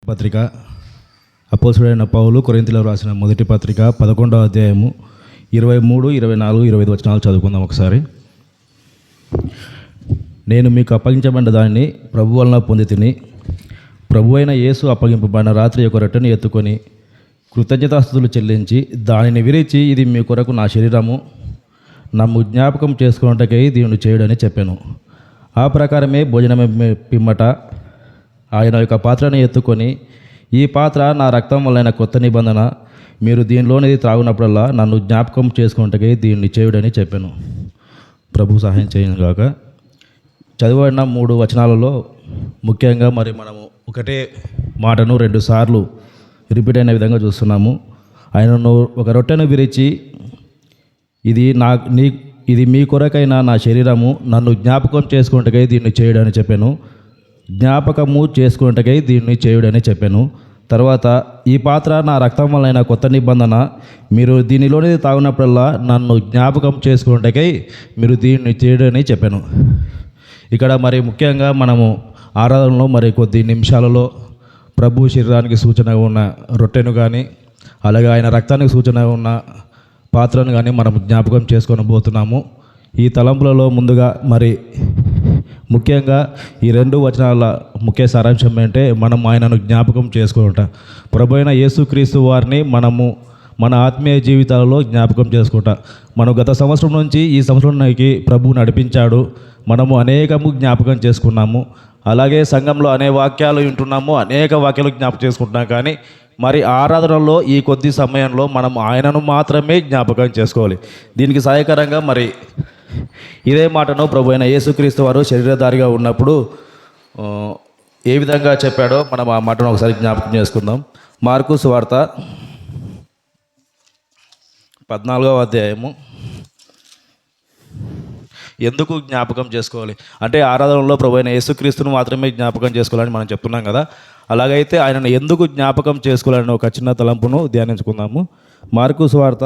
పత్రిక అపోస్తలుడైన పౌలు కొరింథీయులకు రాసిన మొదటి పత్రిక 11వ అధ్యాయము 23, 24, 25 వచనాలు చదువుకుందాం ఒకసారి. నేను మీకు అప్పగించబడిన దానిని ప్రభు వలన పొంది తిని, ప్రభు అయిన యేసు అప్పగింపబడిన రాత్రి యొక్క రొట్టెను ఎత్తుకొని కృతజ్ఞతాస్తుతులు చెల్లించి దానిని విరిచి, ఇది మీ కొరకు నా శరీరము, నన్ను జ్ఞాపకం చేసుకున్నట్టుకై దీనిని చేయుడని చెప్పాను. ఆ ప్రకారమే భోజనం పిమ్మట ఆయన యొక్క పాత్రను ఎత్తుకొని, ఈ పాత్ర నా రక్తం వలన కొత్త నిబంధన, మీరు దీనిలోనిది త్రాగునప్పుడల్లా నన్ను జ్ఞాపకం చేసుకున్నట్టుగా దీన్ని చేయుడని చెప్పాను. ప్రభు సహాయం చేయను గాక. చదివిన 3 వచనాలలో ముఖ్యంగా మనము ఒకటే మాటను 2 సార్లు రిపీట్ అయిన విధంగా చూస్తున్నాము. ఆయనను ఒక రొట్టెను విరిచి, ఇది మీ కొరకైన నా శరీరము, నన్ను జ్ఞాపకం చేసుకున్నట్టుగా దీన్ని చేయుడని చెప్పాను. జ్ఞాపకము చేసుకున్నట్టుగా దీన్ని చేయుడని చెప్పాను. తర్వాత, ఈ పాత్ర నా రక్తం వలన కొత్త నిబంధన, మీరు దీనిలోనే తాగినప్పుడల్లా నన్ను జ్ఞాపకం చేసుకున్నట్టుకై మీరు దీన్ని చేయుడని చెప్పాను. ఇక్కడ ముఖ్యంగా మనము ఆరాధనలో కొద్ది నిమిషాలలో ప్రభు శరీరానికి సూచనగా ఉన్న రొట్టెను కానీ, అలాగే ఆయన రక్తానికి సూచనగా ఉన్న పాత్రను కానీ మనం జ్ఞాపకం చేసుకొని పోతున్నాము. ఈ తలంపులలో ముందుగా ముఖ్యంగా ఈ 2 వచనాల ముఖ్య సారాంశం ఏంటంటే, మనం ఆయనను జ్ఞాపకం చేసుకుంటా, ప్రభు అయిన యేసుక్రీస్తు వారిని మనము మన ఆత్మీయ జీవితాలలో జ్ఞాపకం చేసుకుంటా. మనం గత సంవత్సరం నుంచి ఈ సంవత్సరానికి ప్రభు నడిపించాడు. మనము అనేకము జ్ఞాపకం చేసుకున్నాము. అలాగే సంఘంలో అనేక వాక్యాలు వింటున్నాము, అనేక వాక్యాలు జ్ఞాపకం చేసుకుంటున్నాం. కానీ ఆరాధనలో ఈ కొద్ది సమయంలో మనం ఆయనను మాత్రమే జ్ఞాపకం చేసుకోవాలి. దీనికి సహాయకరంగా ఇదే మాటను ప్రభు అయిన యేసుక్రీస్తు వారు శరీరధారిగా ఉన్నప్పుడు ఏ విధంగా చెప్పాడో మనం ఆ మాటను ఒకసారి జ్ఞాపకం చేసుకుందాం. మార్కు సువార్త 14వ అధ్యాయము. ఎందుకు జ్ఞాపకం చేసుకోవాలి అంటే, ఆరాధనలో ప్రభు అయిన యేసుక్రీస్తును మాత్రమే జ్ఞాపకం చేసుకోవాలని మనం చెప్తున్నాం కదా. అలాగైతే ఆయనను ఎందుకు జ్ఞాపకం చేసుకోవాలని ఒక చిన్న తలంపును ధ్యానించుకుందాము. మార్కు సువార్త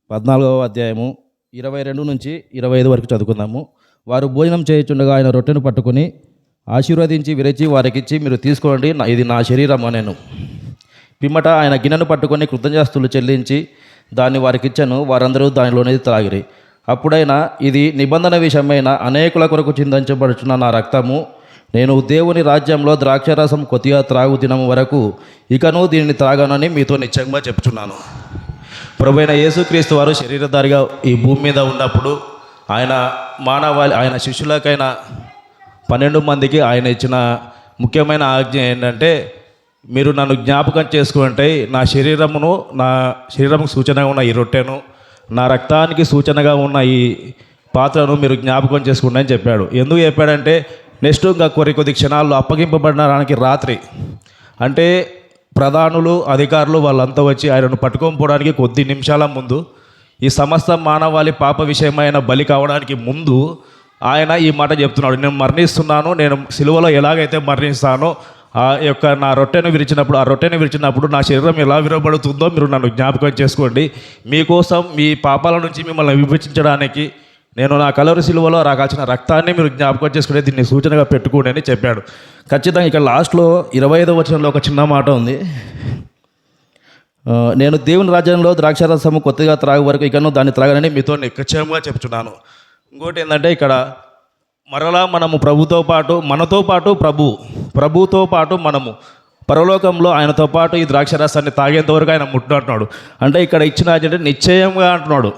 14వ అధ్యాయము 22 నుంచి 25 వరకు చదువుకుందాము. వారు భోజనం చేయుచుండగా ఆయన రొట్టెను పట్టుకొని ఆశీర్వదించి విరిచి వారికిచ్చి, మీరు తీసుకోండి, ఇది నా శరీరం అనేను. పిమ్మట ఆయన గిన్నెను పట్టుకొని కృతజ్ఞతాస్తుతులు చెల్లించి దాన్ని వారికిచ్చెను. వారందరూ దానిలోనేది త్రాగిరి. అప్పుడైనా, ఇది నిబంధన విషయమైన అనేకుల కొరకు చిందించబడుచున్న నా రక్తము, నేను దేవుని రాజ్యంలో ద్రాక్షారసం కొద్దిగా త్రాగు దినం వరకు ఇకను దీనిని త్రాగానని మీతో నిశ్చయంగా చెప్తున్నాను. ప్రభువైన యేసుక్రీస్తు వారు శరీరధారిగా ఈ భూమి మీద ఉన్నప్పుడు ఆయన శిష్యులకైన 12 మందికి ఆయన ఇచ్చిన ముఖ్యమైన ఆజ్ఞ ఏంటంటే, మీరు నన్ను జ్ఞాపకం చేసుకుంటే నా శరీరముకు సూచనగా ఉన్న ఈ రొట్టెను, నా రక్తానికి సూచనగా ఉన్న ఈ పాత్రను మీరు జ్ఞాపకం చేసుకుంటే అని చెప్పాడు. ఎందుకు చెప్పాడంటే, నెక్స్ట్ ఇంకా కొద్ది క్షణాల్లో అప్పగింపబడడానికి రాత్రి, అంటే ప్రధానులు, అధికారులు వాళ్ళంతా వచ్చి ఆయనను పట్టుకొని పోవడానికి కొద్ది నిమిషాల ముందు, ఈ సమస్త మానవాళి పాప విషయమైన బలి కావడానికి ముందు ఆయన ఈ మాట చెప్తున్నాడు. నేను మరణిస్తున్నాను, నేను సిలువలో ఎలాగైతే మరణిస్తానో నా రొట్టెను విరిచినప్పుడు నా శరీరం ఎలా విరవబడుతుందో మీరు నన్ను జ్ఞాపకం చేసుకోండి. మీకోసం, మీ పాపాల నుంచి మిమ్మల్ని విభజించడానికి నేను నా కలవరి సిలువలో రాకాల్సిన రక్తాన్ని మీరు జ్ఞాపకం చేసుకునే దీన్ని సూచనగా పెట్టుకోండి అని చెప్పాడు. ఖచ్చితంగా ఇక్కడ లాస్ట్లో 25వ వచనంలో ఒక చిన్న మాట ఉంది. నేను దేవుని రాజ్యంలో ద్రాక్షారసము కొత్తగా త్రాగు వరకు ఇకను దాన్ని త్రాగనని మీతో నిశ్చయంగా చెప్తున్నాను. ఇంకోటి ఏంటంటే, ఇక్కడ మరలా మనము మనతో పాటు ప్రభుతో పాటు మనము పరలోకంలో ఆయనతో పాటు ఈ ద్రాక్షారసాన్ని తాగేంత వరకు ఆయన అంటున్నాడు. అంటే ఇక్కడ ఇచ్చిన అంటే నిశ్చయంగా అంటున్నాడు.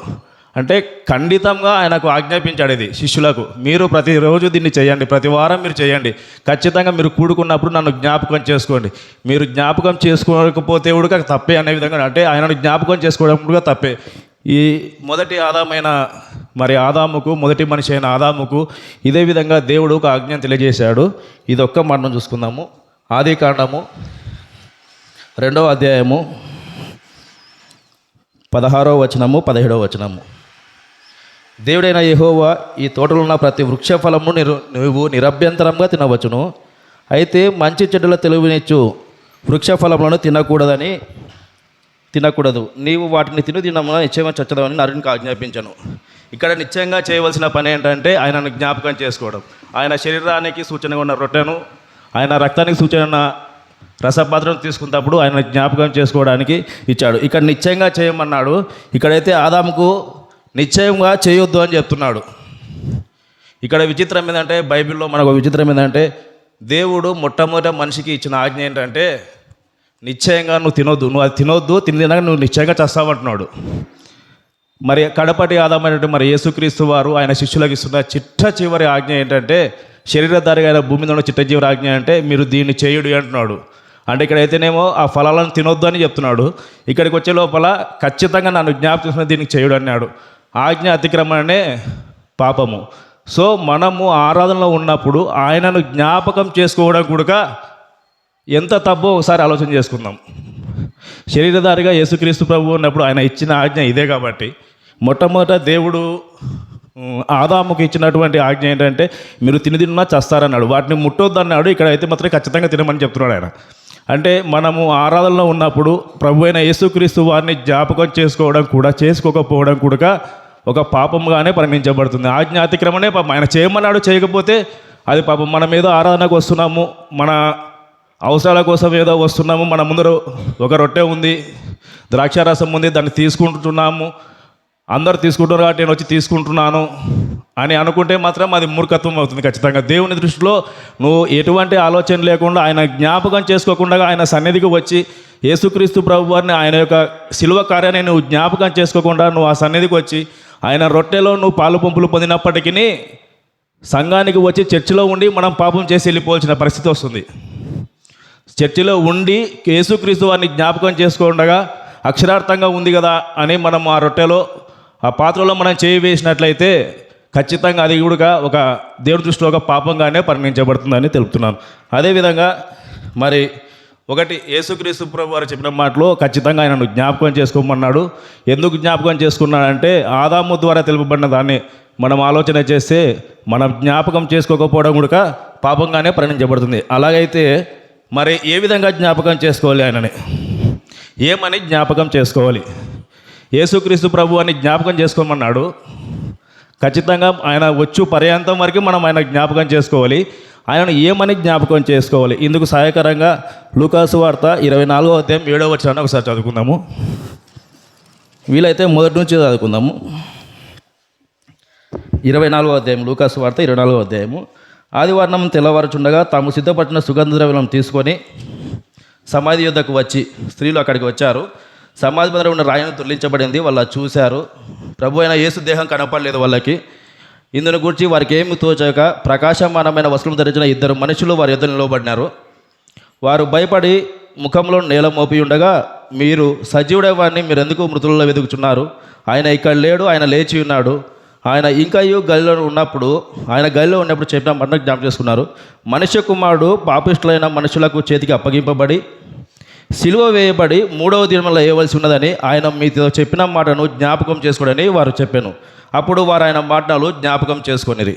అంటే ఖండితంగా ఆయనకు ఆజ్ఞాపించాడు ఇది శిష్యులకు, మీరు ప్రతిరోజు దీన్ని చేయండి, ప్రతి వారం మీరు చేయండి, ఖచ్చితంగా మీరు కూడుకున్నప్పుడు నన్ను జ్ఞాపకం చేసుకోండి. మీరు జ్ఞాపకం చేసుకోకపోతే కూడా తప్పే అనే విధంగా, అంటే ఆయనను జ్ఞాపకం చేసుకోవడం కూడా తప్పే. ఈ మొదటి ఆదాముకు మొదటి మనిషి అయిన ఆదాముకు ఇదే విధంగా దేవుడు ఒక ఆజ్ఞను తెలియజేశాడు. ఇది ఒక్క మనం చూసుకుందాము. ఆదికాండము 2వ అధ్యాయము 16వ వచనము 17వ వచనము. దేవుడైన యెహోవా, ఈ తోటలో ఉన్న ప్రతి వృక్ష ఫలము నువ్వు నిరభ్యంతరంగా తినవచ్చును, అయితే మంచి చెడ్డల తెలివినిచ్చు వృక్ష ఫలములను తినకూడదు. నీవు వాటిని తినమున నిశ్చయంగా చచ్చదవని నరునికి ఆజ్ఞాపించను. ఇక్కడ నిశ్చయంగా చేయవలసిన పని ఏంటంటే, ఆయనను జ్ఞాపకం చేసుకోవడం. ఆయన శరీరానికి సూచనగా ఉన్న రొట్టెను, ఆయన రక్తానికి సూచన రసపాత్రను తీసుకున్నప్పుడు ఆయన జ్ఞాపకం చేసుకోవడానికి ఇచ్చాడు. ఇక్కడ నిశ్చయంగా చేయమన్నాడు. ఇక్కడైతే ఆదాముకు నిశ్చయంగా చేయొద్దు అని చెప్తున్నాడు. ఇక్కడ విచిత్రం ఏంటంటే, బైబిల్లో మనకు విచిత్రం ఏంటంటే, దేవుడు మొట్టమొదట మనిషికి ఇచ్చిన ఆజ్ఞ ఏంటంటే నిశ్చయంగా నువ్వు తినొద్దు, నువ్వు అది తినొద్దు, తినక నువ్వు నిశ్చయంగా చేస్తావంటున్నాడు. మరి కడపటి ఆదామైనటువంటి మరి యేసుక్రీస్తు వారు ఆయన శిష్యులకు ఇస్తున్న చివరి ఆజ్ఞ ఏంటంటే, శరీరధారిగా ఆయన భూమి మీద ఉన్న చివరి ఆజ్ఞ అంటే మీరు దీన్ని చేయుడు అంటున్నాడు. అంటే ఇక్కడైతేనేమో ఆ ఫలాలను తినొద్దు అని చెప్తున్నాడు. ఇక్కడికి వచ్చే లోపల ఖచ్చితంగా నన్ను జ్ఞాపకం చేసిన దీనికి చేయుడు అన్నాడు. ఆజ్ఞ అతిక్రమణనే పాపము. సో మనము ఆరాధనలో ఉన్నప్పుడు ఆయనను జ్ఞాపకం చేసుకోవడం కూడా ఎంత తప్పో ఒకసారి ఆలోచన చేసుకుందాం. శరీరధారిగా యేసుక్రీస్తు ప్రభు ఉన్నప్పుడు ఆయన ఇచ్చిన ఆజ్ఞ ఇదే కాబట్టి, మొట్టమొదట దేవుడు ఆదాముకి ఇచ్చినటువంటి ఆజ్ఞ ఏంటంటే మీరు తిన్నా చేస్తారన్నాడు. వాటిని ముట్టొద్దు అన్నాడు. ఇక్కడ అయితే మాత్రం ఖచ్చితంగా తినమని చెప్తున్నాడు ఆయన. అంటే మనము ఆరాధనలో ఉన్నప్పుడు ప్రభు అయిన యేసుక్రీస్తు వారిని జ్ఞాపకం చేసుకోవడం కూడా చేసుకోకపోవడం కూడా ఒక పాపంగానే పరిగణించబడుతుంది. ఆజ్ఞ అతిక్రమణే పాపం. ఆయన చేయమన్నాడు, చేయకపోతే అది పాపం. మనం ఏదో ఆరాధనకు వస్తున్నాము, మన అవసరాల కోసం ఏదో వస్తున్నాము, మన ముందర ఒక రొట్టె ఉంది, ద్రాక్షారసం ఉంది, దాన్ని తీసుకుంటున్నాము, అందరు తీసుకుంటున్నారు కాబట్టి నేను వచ్చి తీసుకుంటున్నాను అని అనుకుంటే మాత్రం అది మూర్ఖత్వం అవుతుంది ఖచ్చితంగా. దేవుని దృష్టిలో నువ్వు ఎటువంటి ఆలోచన లేకుండా ఆయన జ్ఞాపకం చేసుకోకుండా ఆయన సన్నిధికి వచ్చి యేసుక్రీస్తు ప్రభు వారిని ఆయన యొక్క శిలువ కార్యాన్ని నువ్వు జ్ఞాపకం చేసుకోకుండా నువ్వు ఆ సన్నిధికి వచ్చి ఆయన రొట్టెలో నువ్వు పాలు పంపులు పొందినప్పటికీ సంఘానికి వచ్చి చర్చిలో ఉండి మనం పాపం చేసి వెళ్ళిపోవాల్సిన పరిస్థితి వస్తుంది. చర్చిలో ఉండి యేసుక్రీస్తు వారిని జ్ఞాపకం చేసుకోకుండా అక్షరార్థంగా ఉంది కదా అని మనం ఆ రొట్టెలో ఆ పాత్రలో మనం చేయి వేసినట్లయితే ఖచ్చితంగా అది కూడా ఒక దేవుడి దృష్టిలో ఒక పాపంగానే పరిగణించబడుతుందని తెలుపుతున్నాను. అదేవిధంగా మరి ఒకటి యేసుక్రీస్తు ప్రభు వారు చెప్పిన మాటలో ఖచ్చితంగా ఆయనను జ్ఞాపకం చేసుకోమన్నాడు. ఎందుకు జ్ఞాపకం చేసుకున్నాడంటే ఆదాము ద్వారా తెలుపబడిన దాన్ని మనం ఆలోచన చేస్తే మనం జ్ఞాపకం చేసుకోకపోవడం కూడా పాపంగానే పరిగణించబడుతుంది. అలాగైతే మరి ఏ విధంగా జ్ఞాపకం చేసుకోవాలి ఆయనని, ఏమని జ్ఞాపకం చేసుకోవాలి? యేసుక్రీస్తు ప్రభు అని జ్ఞాపకం చేసుకోమన్నాడు. ఖచ్చితంగా ఆయన వచ్చు పర్యాంతం వరకు మనం ఆయన జ్ఞాపకం చేసుకోవాలి. ఆయనను ఏమని జ్ఞాపకం చేసుకోవాలి? ఇందుకు సహాయకరంగా లూకాసు వార్త 24వ అధ్యాయం 7వ వచనాన్ని ఒకసారి చదువుకుందాము. వీలైతే మొదటి నుంచి చదువుకుందాము. 24వ అధ్యాయం, లూకాసు వార్త 24వ అధ్యాయము. ఆదివారం తెల్లవారుచుండగా తాము సిద్ధపడిన సుగంధ ద్రవ్యం తీసుకొని సమాధి యొద్దకు వచ్చి, స్త్రీలు అక్కడికి వచ్చారు. సమాధి మీద ఉన్న రాయిని తొలగించబడింది. వాళ్ళు చూశారు. ప్రభు అయిన యేసు దేహం కనపడలేదు వాళ్ళకి. ఇందును గురించి వారికి ఏమి తోచక ప్రకాశమానమైన వస్త్రం ధరించిన 2 మనుషులు వారి ఎదురు నిలబడినారు. వారు భయపడి ముఖంలో నేల మోపి ఉండగా, మీరు సజీవుడే వారిని మీరు ఎందుకు మృతులలో వెతుకుచున్నారు? ఆయన ఇక్కడ లేడు, ఆయన లేచి ఉన్నాడు. ఆయన ఇంకయు గలిలో ఉన్నప్పుడు చెప్పిన మాట జ్ఞాపకం చేసుకున్నారు. మనుష్య కుమారుడు పాపిష్టులైన మనుషులకు చేతికి అప్పగింపబడి సిలువ వేయబడి 3వ దినములో వేయవలసి ఉన్నదని ఆయన మీతో చెప్పిన మాటను జ్ఞాపకం చేసుకోడని వారు చెప్పాను. అప్పుడు వారు ఆయన మాటలు జ్ఞాపకం చేసుకొనిరి.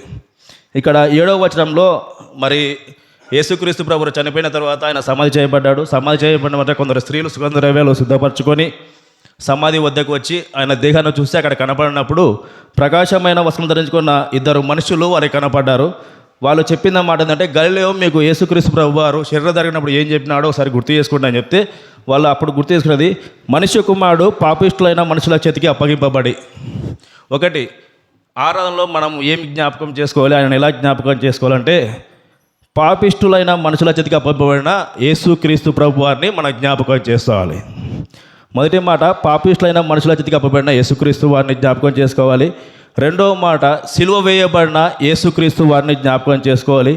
ఇక్కడ 7వ వచనంలో మరి యేసుక్రీస్తు ప్రభువు చనిపోయిన తర్వాత ఆయన సమాధి చేయబడ్డాడు. సమాధి చేయబడిన వద్ద కొందరు స్త్రీలు సుగంధ ద్రవ్యాలు సిద్ధపరచుకొని సమాధి వద్దకు వచ్చి ఆయన దేహాన్ని చూస్తే అక్కడ కనపడినప్పుడు ప్రకాశమైన వస్త్రం ధరించుకున్న 2 మనుషులు వారికి కనపడ్డారు. వాళ్ళు చెప్పిన మాట ఏంటంటే, గలిలయలో మీకు యేసుక్రీస్తు ప్రభు వారు శరీరం జరిగినప్పుడు ఏం చెప్పినాడో ఒకసారి గుర్తు చేసుకుంటా అని చెప్తే వాళ్ళు అప్పుడు గుర్తు చేసుకున్నది, మనుష్య కుమారుడు పాపిష్టులైన మనుషుల చేతికి అప్పగింపబడి. ఒకటి, ఆరాధనలో మనం ఏం జ్ఞాపకం చేసుకోవాలి, ఆయన ఎలా జ్ఞాపకం చేసుకోవాలంటే పాపిష్టులైన మనుషుల చేతికి అప్పగింపబడిన యేసుక్రీస్తు ప్రభు వారిని మనం జ్ఞాపకం చేసుకోవాలి. మొదటి మాట, పాపిష్టులైన మనుషుల చేతికి అప్పబడిన యేసుక్రీస్తు వారిని జ్ఞాపకం చేసుకోవాలి. రెండవ మాట, సిలువ వేయబడిన యేసుక్రీస్తు వారిని జ్ఞాపకం చేసుకోవాలి.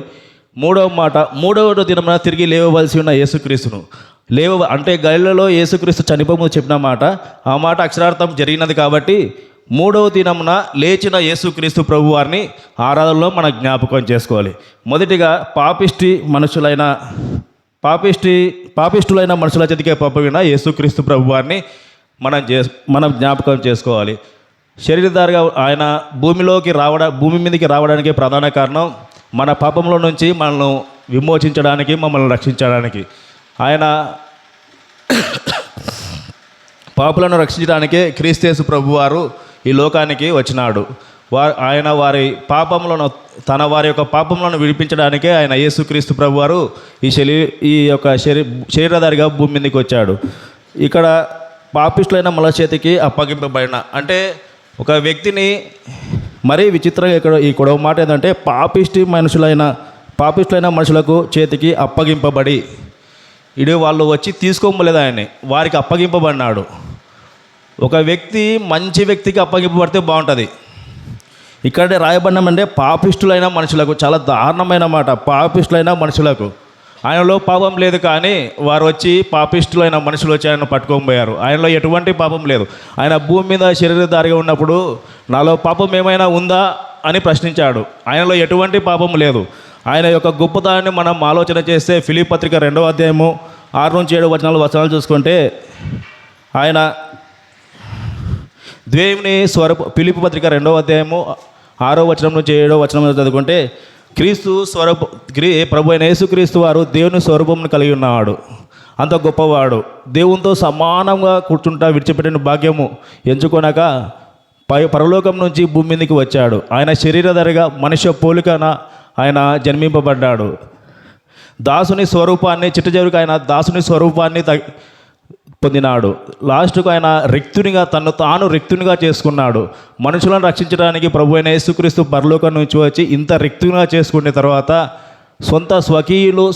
మూడవ మాట, 3వ దినమున తిరిగి లేవవలసి ఉన్న యేసుక్రీస్తును అంటే గలిలలో యేసుక్రీస్తు చనిపోముందు చెప్పిన మాట, ఆ మాట అక్షరార్థం జరిగినది కాబట్టి 3వ దినమున లేచిన యేసుక్రీస్తు ప్రభు వారిని ఆరాధనలో మనం జ్ఞాపకం చేసుకోవాలి. మొదటిగా పాపిష్టులైన మనుషుల చేతికి పంపిన యేసుక్రీస్తు ప్రభు వారిని మనం జ్ఞాపకం చేసుకోవాలి. శరీరధారిగా ఆయన భూమి మీదకి రావడానికి ప్రధాన కారణం మన పాపంలో నుంచి మనల్ని విమోచించడానికి, మమ్మల్ని రక్షించడానికి. ఆయన పాపులను రక్షించడానికే క్రీస్తు యేసు ప్రభువారు ఈ లోకానికి వచ్చినాడు. ఆయన వారి పాపములను వారి యొక్క పాపములను విడిపించడానికే ఆయన యేసుక్రీస్తు ప్రభు వారు ఈ యొక్క శరీరధారిగా భూమి మీదకి వచ్చాడు. ఇక్కడ పాపిష్టులైన మనుషుల చేతికి అప్పగింపబడిన అంటే ఒక వ్యక్తిని మరీ విచిత్రంగా ఇక్కడ ఈ గొడవ మాట ఏంటంటే పాపిష్టులైన మనుషులకు చేతికి అప్పగింపబడి వాళ్ళు వచ్చి తీసుకోలేదు ఆయన్ని, వారికి అప్పగింపబడినాడు. ఒక వ్యక్తి మంచి వ్యక్తికి అప్పగింపబడితే బాగుంటుంది. ఇక్కడ రాయబడినామంటే పాపిష్టులైన మనుషులకు, చాలా దారుణమైన మాట. పాపిష్టులైన మనుషులకు ఆయనలో పాపం లేదు, కానీ వారు వచ్చి పాపిష్టులైన మనుషులు వచ్చి ఆయన పట్టుకొని పోయారు. ఆయనలో ఎటువంటి పాపం లేదు. ఆయన భూమి మీద శరీరధారిగా ఉన్నప్పుడు నాలో పాపం ఏమైనా ఉందా అని ప్రశ్నించాడు. ఆయనలో ఎటువంటి పాపం లేదు. ఆయన యొక్క గొప్పతనాన్ని మనం ఆలోచన చేస్తే ఫిలిప్పీ పత్రిక 2వ అధ్యాయము 6-7 వచనాలు చూసుకుంటే ఆయన దేవుని ఫిలిప్పీ పత్రిక 2వ అధ్యాయము 6వ వచనం నుంచి 7వ వచనం చదువుకుంటే ప్రభు అయిన యేసుక్రీస్తు వారు దేవుని స్వరూపంను కలిగి ఉన్నవాడు, అంత గొప్పవాడు. దేవునితో సమానంగా కూర్చుంటా విడిచిపెట్టిన భాగ్యము ఎంచుకొనక పరలోకం నుంచి భూమి మీదకి వచ్చాడు. ఆయన శరీరధారిగా మనుష్య పోలికన ఆయన జన్మింపబడ్డాడు. దాసుని స్వరూపాన్ని చిట్టచివరికి ఆయన దాసుని స్వరూపాన్ని పొందినాడు. లాస్ట్కు ఆయన తాను రిక్తునిగా చేసుకున్నాడు. మనుషులను రక్షించడానికి ప్రభు అయిన యేసుక్రీస్తు పరలోకం నుంచి వచ్చి ఇంత రిక్తునిగా చేసుకున్న తర్వాత సొంత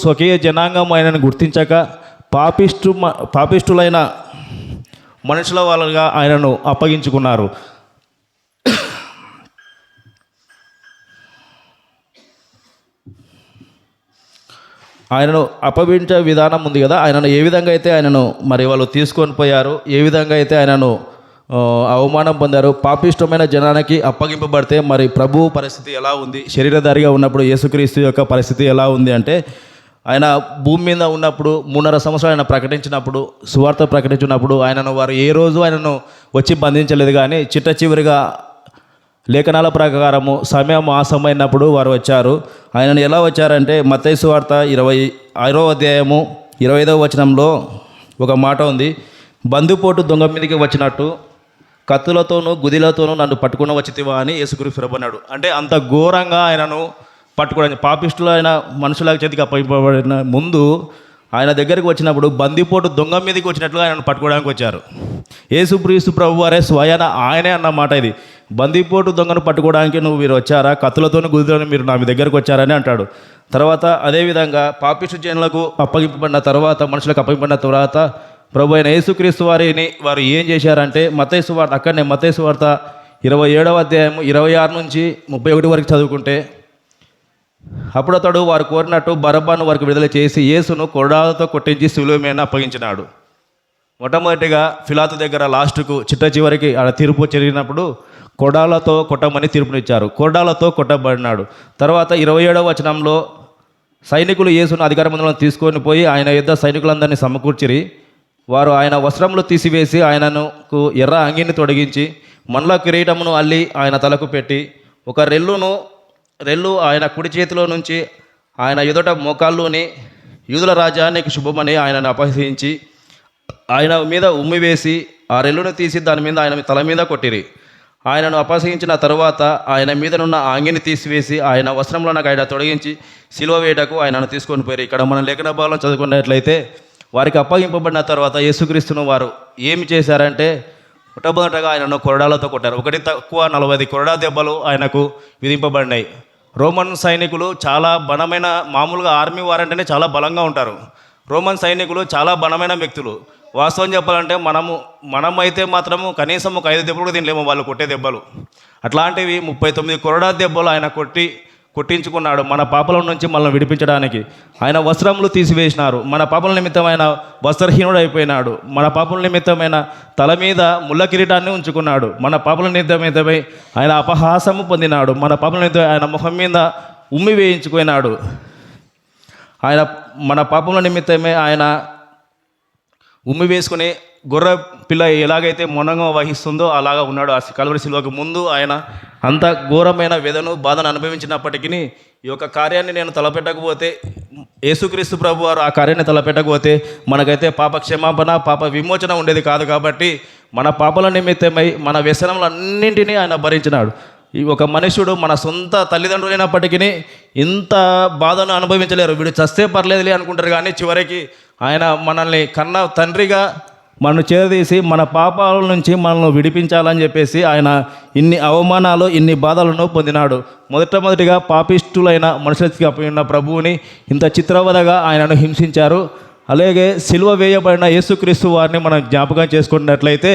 స్వకీయ జనాంగం ఆయనను గుర్తించక పాపిష్టులైన మనుషుల వాళ్ళగా ఆయనను అప్పగించుకున్నారు. ఆయనను అప్పగించే విధానం ఉంది కదా, ఆయనను ఏ విధంగా అయితే ఆయనను మరి వాళ్ళు తీసుకొని పోయారు, ఏ విధంగా అయితే ఆయనను అవమానం పొందారు. పాపిష్టమైన జనానికి అప్పగింపబడితే మరి ప్రభువు పరిస్థితి ఎలా ఉంది, శరీరధారిగా ఉన్నప్పుడు యేసుక్రీస్తు యొక్క పరిస్థితి ఎలా ఉంది అంటే, ఆయన భూమి మీద ఉన్నప్పుడు 3.5 సంవత్సరాలు ఆయన సువార్త ప్రకటించినప్పుడు ఆయనను వారు ఏ రోజు ఆయనను వచ్చి బంధించలేదు. కానీ చివరిగా లేఖనాల ప్రకారము సమయం ఆసమైనప్పుడు వారు వచ్చారు. ఆయనను ఎలా వచ్చారంటే మత్తయి సువార్త 26వ అధ్యాయము 25వ వచనంలో ఒక మాట ఉంది. బందుపోటు దొంగ మీదకి వచ్చినట్టు కత్తులతోనూ గుదిలతోనూ నన్ను పట్టుకుని వచ్చితివా అని యేసుక్రీస్తు ప్రభు అన్నాడు. అంటే అంత ఘోరంగా ఆయనను పట్టుకోవడానికి పాపిష్టులైన మనుషుల చేతికి అప్పగింపబడిన ముందు ఆయన దగ్గరికి వచ్చినప్పుడు బందిపోటు దొంగ మీదకి వచ్చినట్లుగా ఆయనను పట్టుకోవడానికి వచ్చారు. యేసుక్రీస్తు ప్రభు వారే స్వయాన ఆయనే అన్నమాట. ఇది బందిపోటు దొంగను పట్టుకోవడానికి మీరు వచ్చారా, కత్తులతోనూ గుదిలతోనూ మీరు నా మీ దగ్గరకు వచ్చారని అంటాడు. తర్వాత అదేవిధంగా పాపిష్టు జనులకు అప్పగింపబడిన తర్వాత, మనుషులకు అప్పగింపబడిన తర్వాత ప్రభు అయిన యేసుక్రీస్తు వారు ఏం చేశారంటే మత్తయి సువార్త 27వ అధ్యాయం 26 నుంచి 31 వరకు చదువుకుంటే, అప్పుడు అతడు వారు కోరినట్టు బరబ్బను వారికి విడుదల చేసి యేసును కొరడాలతో కొట్టించి శిలువ మీద అప్పగించినాడు. మొట్టమొదటిగా పిలాతు దగ్గర లాస్ట్కు చివరికి ఆడ తీర్పు జరిగినప్పుడు కొరడాలతో కొట్టమని తీర్పునిచ్చారు. కొరడాలతో కొట్టబడినాడు. తర్వాత 27వ వచనంలో సైనికులు యేసును అధికారమందులను తీసుకొని పోయి ఆయన యుద్ధ సైనికులందరినీ సమకూర్చిరి. వారు ఆయన వస్త్రములు తీసివేసి ఆయనకు ఎర్ర అంగిని తొడిగించి మండల కిరీటమును అల్లి ఆయన తలకు పెట్టి ఒక రెల్లు ఆయన కుడి చేతిలో నుంచి ఆయన ఎదుట మోకాల్లోని యూదుల రాజా నీకు శుభమని ఆయనను అపహసించి ఆయన మీద ఉమ్మివేసి ఆ రెల్లును తీసి దాని మీద ఆయన తల మీద కొట్టిరి. ఆయనను అపహసించిన తరువాత ఆయన మీదనున్న ఆంగిని తీసివేసి ఆయన వస్త్రంలో నాకు ఆయన తొలగించి సిలువ వేయటకు ఆయనను తీసుకొని పోయి. ఇక్కడ మనం లేఖన భాగంలో చదువుకున్నట్లయితే వారికి అప్పగింపబడిన తర్వాత యేసుక్రీస్తును వారు ఏమి చేశారంటే మొట్టమొదటగా ఆయనను కొరడాలతో కొట్టారు. 1 తక్కువ 40 కొరడా దెబ్బలు ఆయనకు విధింపబడినాయి. రోమన్ సైనికులు చాలా బలమైన, మామూలుగా ఆర్మీ వారంటేనే చాలా బలంగా ఉంటారు. రోమన్ సైనికులు చాలా బలమైన వ్యక్తులు. వాస్తవం చెప్పాలంటే మనమైతే మాత్రము కనీసం ఒక 5 దెబ్బలు కూడా తినలేము వాళ్ళు కొట్టే దెబ్బలు. అట్లాంటివి 39 కొరడా దెబ్బలు ఆయన కొట్టించుకున్నాడు మన పాపల నుంచి మనల్ని విడిపించడానికి. ఆయన వస్త్రములు తీసివేసినారు. మన పాపల నిమిత్తం ఆయన వస్త్రహీనుడు అయిపోయినాడు. మన పాపల నిమిత్తమైన తల మీద ముళ్ళ కిరీటాన్ని ఉంచుకున్నాడు. మన పాపల నిమిత్తమై ఆయన అపహాసము పొందినాడు. మన పాపల నిమిత్తం ఆయన ముఖం మీద ఉమ్మి వేయించుకున్నాడు. ఆయన మన పాపల నిమిత్తమే ఆయన ఉమ్మి వేసుకుని గొర్రె పిల్ల ఎలాగైతే మౌనంగా వహిస్తుందో అలాగా ఉన్నాడు. ఆ కల్వరి శిలువకు ముందు ఆయన అంత ఘోరమైన వేదను బాధను అనుభవించినప్పటికీ ఈ యొక్క కార్యాన్ని నేను తలపెట్టకపోతే, యేసుక్రీస్తు ప్రభు వారు ఆ కార్యాన్ని తలపెట్టకపోతే మనకైతే పాప క్షమాపణ, పాప విమోచన ఉండేది కాదు. కాబట్టి మన పాపల నిమిత్తమై మన వ్యసనములన్నింటినీ ఆయన భరించినాడు. ఈ ఒక మనుషుడు మన సొంత తల్లిదండ్రులైనప్పటికీ ఇంత బాధను అనుభవించలేరు. వీడు చస్తే పర్లేదులే అనుకుంటారు, కానీ చివరికి ఆయన మనల్ని కన్న తండ్రిగా మనల్ని చేరదీసి మన పాపాల నుంచి మనల్ని విడిపించాలని చెప్పేసి ఆయన ఇన్ని అవమానాలు, ఇన్ని బాధలను పొందినాడు. మొదటిగా పాపిష్టులైన మనుషులకి ఉన్న ప్రభువుని ఇంత చిత్రవదగా ఆయనను హింసించారు. అలాగే సిలువ వేయబడిన యేసుక్రీస్తు వారిని మనం జ్ఞాపకం చేసుకున్నట్లయితే,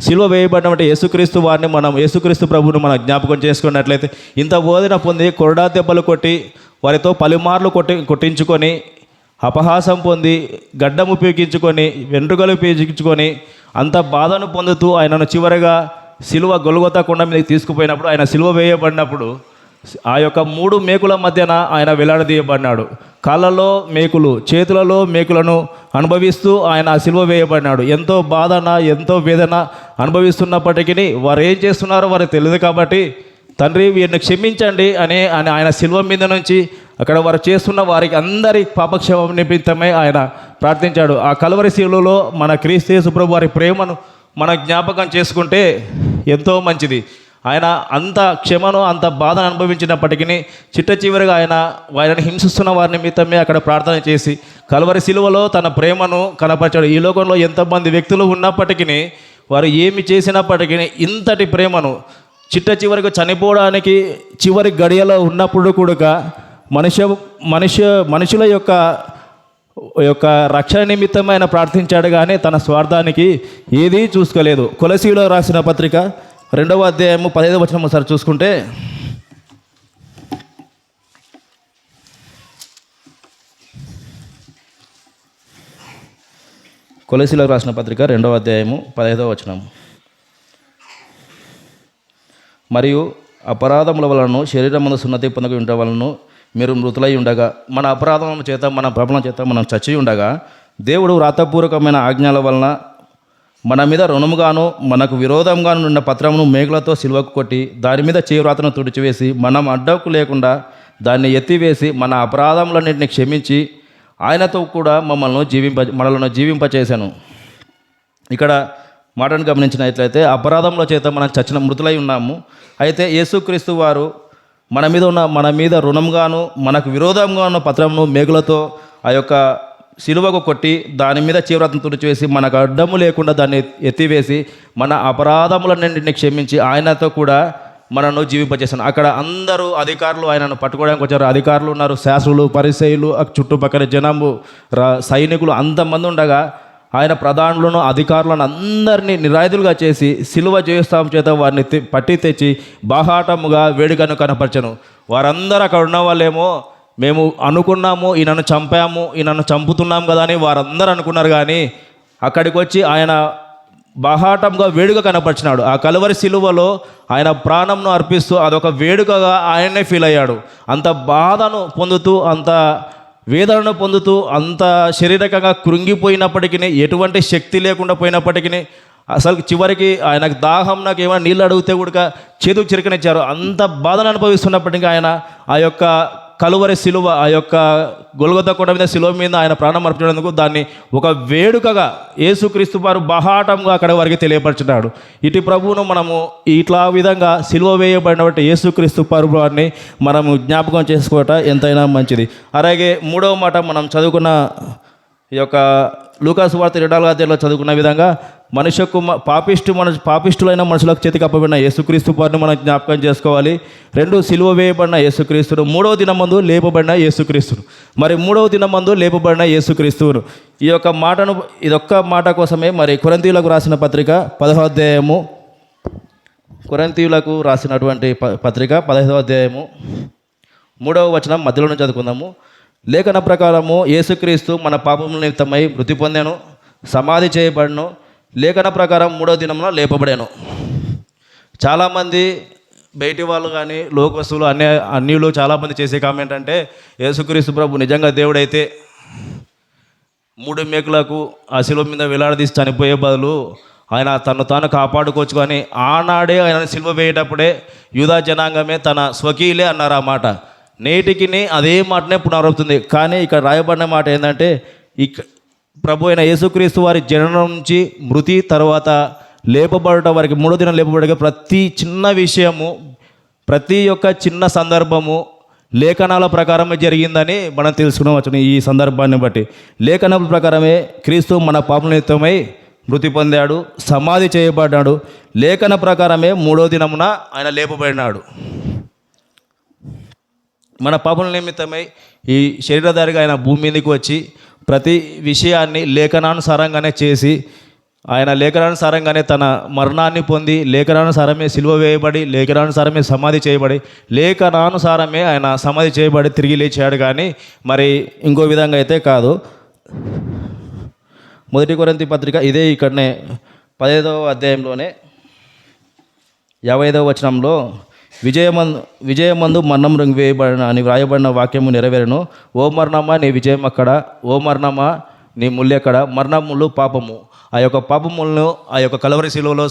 సిలువ వేయబడినటువంటి యేసుక్రీస్తు వారిని మనం, యేసుక్రీస్తు ప్రభువుని మనం జ్ఞాపకం చేసుకున్నట్లయితే, ఇంత బోధన పొంది కొరడా దెబ్బలు కొట్టి వారితో పలుమార్లు కొట్టించుకొని, అపహాసం పొంది, గడ్డము పీకించుకొని, వెంట్రుకలు పీకించుకొని, అంత బాధను పొందుతూ ఆయనను చివరిగా సిలువ గొల్గొతా కొండ మీదకి తీసుకుపోయినప్పుడు, ఆయన సిలువ వేయబడినప్పుడు ఆ యొక్క 3 మేకుల మధ్యన ఆయన వేలాడదీయబడినాడు. కాళ్ళలో మేకులు, చేతులలో మేకులను అనుభవిస్తూ ఆయన సిలువ వేయబడినాడు. ఎంతో బాధన, ఎంతో వేదన అనుభవిస్తున్నప్పటికీ వారు ఏం చేస్తున్నారో వారికి తెలియదు కాబట్టి, తండ్రి వీరిని క్షమించండి అని ఆయన సిలువ మీద నుంచి అక్కడ వారు చేస్తున్న వారికి అందరి పాపక్షేమం నిమిత్తమై ఆయన ప్రార్థించాడు. ఆ కల్వరి శిలువలో మన క్రీస్తు యేసు ప్రభు వారి ప్రేమను మన జ్ఞాపకం చేసుకుంటే ఎంతో మంచిది. ఆయన అంత క్షమను, అంత బాధను అనుభవించినప్పటికీ చిట్ట చివరిగా ఆయనను హింసిస్తున్న వారి నిమిత్తమే అక్కడ ప్రార్థన చేసి కల్వరి శిలువలో తన ప్రేమను కనపరిచాడు. ఈ లోకంలో ఎంతమంది వ్యక్తులు ఉన్నప్పటికీ, వారు ఏమి చేసినప్పటికీ ఇంతటి ప్రేమను చిట్ట చివరికి చనిపోవడానికి చివరి గడియలో ఉన్నప్పుడు కూడా మనుషుల యొక్క రక్షణ నిమిత్తమే ఆయన ప్రార్థించాడు, కానీ తన స్వార్థానికి ఏదీ చూసుకోలేదు. కొలసీలో రాసిన పత్రిక 2వ అధ్యాయము 15వ వచనం ఒకసారి చూసుకుంటే, కొలసీలో రాసిన పత్రిక 2వ అధ్యాయము 15వ వచనం. మరియు అపరాధముల వలన శరీరమును సున్నతి పొందక ఉండటం వలన మీరు మృతులై ఉండగా, మన అపరాధముల చేత, మన పాపముల చేత మనం చచ్చి ఉండగా, దేవుడు వ్రాతపూర్వకమైన ఆజ్ఞల వలన మన మీద రుణముగాను మనకు విరోధంగాను ఉన్న పత్రమును మేకులతో సిలువకు కొట్టి దాని మీద చేవ్రాతను తుడిచివేసి, మనం అడ్డంకు లేకుండా దాన్ని ఎత్తివేసి మన అపరాధములన్నింటినీ క్షమించి ఆయనతో కూడా మనలను జీవింపచేశాను. ఇక్కడ మాటను గమనించినట్లయితే అపరాధముల చేత మనం చచ్చిన మృతులై ఉన్నాము. అయితే యేసుక్రీస్తు వారు మన మీద రుణంగాను మనకు విరోధంగా ఉన్న పత్రమును మేకులతో ఆ యొక్క సిలువకు కొట్టి దాని మీద చీవ్రతను తుడిచివేసి మనకు అడ్డము లేకుండా దాన్ని ఎత్తివేసి మన అపరాధములన్నింటినీ క్షమించి ఆయనతో కూడా మనను జీవింపచేశాను. అక్కడ అందరూ అధికారులు ఆయనను పట్టుకోవడానికి వచ్చారు. అధికారులు ఉన్నారు, శాస్త్రులు, పరిసయ్యులు, చుట్టుపక్కల జనము, సైనికులు అంతమంది ఉండగా ఆయన ప్రధానులను, అధికారులను అందరినీ నిరాయుధులుగా చేసి సిలువ జయస్థానం చేత వారిని పట్టి తెచ్చి బాహాటముగా వేడుకను కనపరచను. వారందరూ అక్కడ ఉన్న వాళ్ళేమో, మేము అనుకున్నాము ఈయనను చంపాము, ఈయనను చంపుతున్నాం కదా అని వారందరూ అనుకున్నారు. కానీ అక్కడికి వచ్చి ఆయన బాహాటంగా వేడుక కనపరిచినాడు. ఆ కలువరి సిలువలో ఆయన ప్రాణంను అర్పిస్తూ అదొక వేడుకగా ఆయనే ఫీల్ అయ్యాడు. అంత బాధను పొందుతూ, అంత వేదనను పొందుతూ, అంత శారీరకంగా కృంగిపోయినప్పటికీ, ఎటువంటి శక్తి లేకుండా పోయినప్పటికీ, అసలు చివరికి ఆయనకు దాహం, నాకు ఏమైనా నీళ్ళు అడిగితే కూడా చేతుకు చిరకనిచ్చారు. అంత బాధను అనుభవిస్తున్నప్పటికీ ఆయన ఆ యొక్క కలువరి సిలువ, ఆ యొక్క గొల్గొతా కొండ మీద సిలువ మీద ఆయన ప్రాణం అర్పించినందుకు దాన్ని ఒక వేడుకగా యేసుక్రీస్తు వారు బహాటంగా అక్కడ వారికి తెలియపరిచినాడు. ఇటు ప్రభువును మనము ఇట్లా విధంగా సిలువ వేయబడినటువంటి యేసుక్రీస్తు వారిని మనము జ్ఞాపకం చేసుకోవటం ఎంతైనా మంచిది. అలాగే 3వ మాట మనం చదువుకున్న ఈ యొక్క లూకా సువార్త 2వ అధ్యాయంలో చదువుకున్న విధంగా పాపిష్టులైన మనుషులకు చేతికి అప్పబడిన యేసుక్రీస్తు వారిని మనం జ్ఞాపకం చేసుకోవాలి. 2 సిలువ వేయబడిన యేసుక్రీస్తును, 3వ దినమందు లేపబడిన యేసుక్రీస్తును. మరి 3వ దినమందు లేపబడిన యేసుక్రీస్తును, ఈ యొక్క మాటను, ఇదొక్క మాట కోసమే మరి కొరింథీయులకు రాసిన పత్రిక 15వ అధ్యాయము, కొరింథీయులకు రాసినటువంటి పత్రిక 15వ అధ్యాయము 3వ వచనం మధ్యలో చదువుకుందాము. లేఖన ప్రకారము యేసుక్రీస్తు మన పాపముల నిమిత్తమై మృతి పొందెను, సమాధి చేయబడను, లేఖన ప్రకారం 3వ దినమున లేపబడాను. చాలామంది బయటి వాళ్ళు కానీ లోకస్తులు అన్యులు చాలామంది చేసే కామెంట్ అంటే, యేసుక్రీస్తు ప్రభు నిజంగా దేవుడైతే 3 మేకులకు ఆ శిలువ మీద వేలాడదీసి చనిపోయే బదులు ఆయన తను తాను కాపాడుకోవచ్చు. కానీ ఆనాడే ఆయన సిలువ వేయేటప్పుడే యూదా జనాంగమే తన స్వకీయులే అన్నారు. ఆ మాట నేటికి అదే మాటనే పునరావృతుంది. కానీ ఇక్కడ రాయబడిన మాట ఏంటంటే, ప్రభు అయిన యేసుక్రీస్తు వారి జననం నుంచి మృతి తర్వాత లేపబడటం వరకు, మూడో దినం లేపబడగా ప్రతి చిన్న విషయము, ప్రతి ఒక్క చిన్న సందర్భము లేఖనాల ప్రకారమే జరిగిందని మనం తెలుసుకోవచ్చు. ఈ సందర్భాన్ని బట్టి లేఖనాల ప్రకారమే క్రీస్తు మన పాపల నిమిత్తమై మృతి పొందాడు, సమాధి చేయబడ్డాడు. లేఖన ప్రకారమే మూడో దినమున ఆయన లేపబడినాడు. మన పాపల నిమిత్తమై ఈ శరీరధారిగా ఆయన భూమి మీదకి వచ్చి ప్రతి విషయాన్ని లేఖనానుసారంగానే చేసి, ఆయన లేఖనానుసారంగానే తన మరణాన్ని పొంది, లేఖనానుసారమే సిలువ వేయబడి, లేఖనానుసారమే సమాధి చేయబడి, లేఖనానుసారమే ఆయన సమాధి చేయబడి తిరిగి లేచాడు. కానీ మరి ఇంకో విధంగా అయితే కాదు. మొదటి కొరింథీ పత్రిక ఇదే ఇక్కడనే 15వ అధ్యాయంలోనే 55వ వచనంలో విజయమందు మరణం వేయబడిన అని వ్రాయబడిన వాక్యము నెరవేరును. ఓ మరణమా నీ విజయం అక్కడ, ఓ మరణమా నీ ముల్లెక్కడ. మరణములు పాపము, ఆ యొక్క పాపములను ఆ యొక్క కలవరి శిలువలో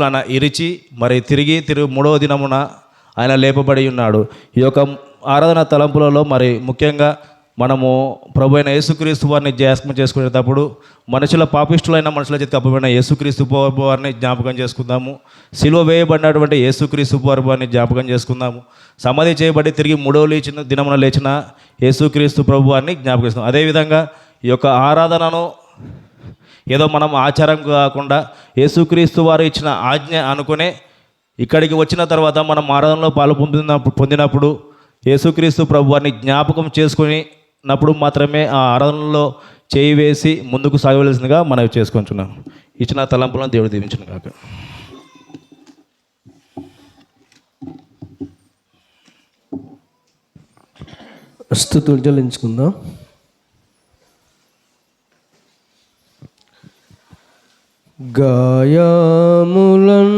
ఆయన ఇరిచి మరి తిరిగి మూడవ దినమున ఆయన లేపబడి ఉన్నాడు. ఈ యొక్క ఆరాధన తలంపులలో మరి ముఖ్యంగా మనము ప్రభు అయిన యేసుక్రీస్తు వారిని జ్ఞాపకం చేసుకునేటప్పుడు మనుషుల పాపిష్టులైన మనుషుల చేతికి అప్పబడిన యేసుక్రీస్తు ప్రభు వారిని జ్ఞాపకం చేసుకుందాము. సిలువ వేయబడినటువంటి యేసుక్రీస్తు ప్రభు వారిని జ్ఞాపకం చేసుకుందాము. సమాధి చేయబడి తిరిగి మూడవ దినమున లేచిన యేసుక్రీస్తు ప్రభు వారిని జ్ఞాపకం చేసుకుందాం. అదేవిధంగా ఈ యొక్క ఆరాధనను ఏదో మనం ఆచారం కాకుండా యేసుక్రీస్తు వారు ఇచ్చిన ఆజ్ఞ అనుకునే ఇక్కడికి వచ్చిన తర్వాత మనం ఆరాధనలో పాలు పొందినప్పుడు యేసుక్రీస్తు ప్రభు వారిని జ్ఞాపకం చేసుకున్నప్పుడు మాత్రమే ఆ ఆరాధనలో చేయి వేసి ముందుకు సాగవలసిందిగా మనం చేసుకుంటున్నాం. ఇచ్చిన తలంపులను దేవుడు దీవించును కాక. స్తుతులు చెల్లించుకుందాం. గాయములన్